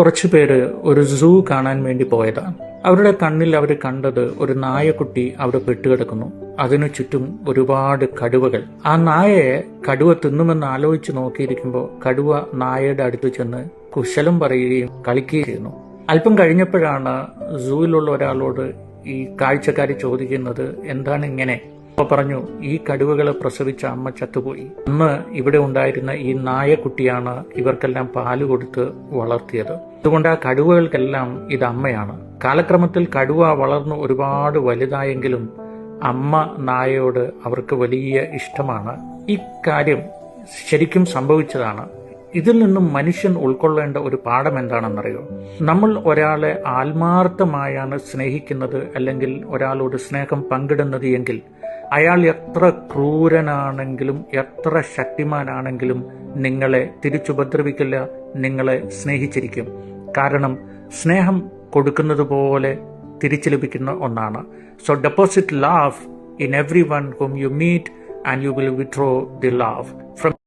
കുറച്ചു പേര് ഒരു സൂ കാണാൻ വേണ്ടി പോയതാണ്. അവരുടെ കണ്ണിൽ അവർ കണ്ടത് ഒരു നായക്കുട്ടി അവിടെ പെട്ടുകിടക്കുന്നു. അതിനു ചുറ്റും ഒരുപാട് കടുവകൾ. ആ നായയെ കടുവ തിന്നുമെന്ന് ആലോചിച്ച് നോക്കിയിരിക്കുമ്പോൾ കടുവ നായയുടെ അടുത്ത് ചെന്ന് കുശലം പറയുകയും കളിക്കുകയും ചെയ്യുന്നു. അല്പം കഴിഞ്ഞപ്പോഴാണ് സൂവിലുള്ള ഒരാളോട് ഈ കാഴ്ചക്കാരി ചോദിക്കുന്നത്, എന്താണ് ഇങ്ങനെ? അപ്പോൾ പറഞ്ഞു, ഈ കടുവകളെ പ്രസവിച്ച അമ്മ ചത്തുപോയി. അന്ന് ഇവിടെ ഉണ്ടായിരുന്ന ഈ നായക്കുട്ടിയാണ് ഇവർക്കെല്ലാം പാല് കൊടുത്ത് വളർത്തിയത്. അതുകൊണ്ട് ആ കടുവകൾക്കെല്ലാം ഇത് അമ്മയാണ്. കാലക്രമത്തിൽ കടുവ വളർന്ന് ഒരുപാട് വലുതായെങ്കിലും അമ്മ നായയോട് അവർക്ക് വലിയ ഇഷ്ടമാണ്. ഈ കാര്യം ശരിക്കും സംഭവിച്ചതാണ്. ഇതിൽ നിന്നും മനുഷ്യൻ ഉൾക്കൊള്ളേണ്ട ഒരു പാഠം എന്താണെന്നറിയോ? നമ്മൾ ഒരാളെ ആത്മാർത്ഥമായാണ് സ്നേഹിക്കുന്നത്, അല്ലെങ്കിൽ ഒരാളോട് സ്നേഹം പങ്കിടുന്നത് എങ്കിൽ അയാൾ എത്ര ക്രൂരനാണെങ്കിലും എത്ര ശക്തിമാനാണെങ്കിലും നിങ്ങളെ തിരിച്ചുപദ്രവിക്കില്ല, നിങ്ങളെ സ്നേഹിച്ചിരിക്കും. കാരണം സ്നേഹം കൊടുക്കുന്നത് പോലെ തിരിച്ചു ലഭിക്കുന്ന ഒന്നാണ്. So deposit love in everyone whom you meet and you will withdraw the love from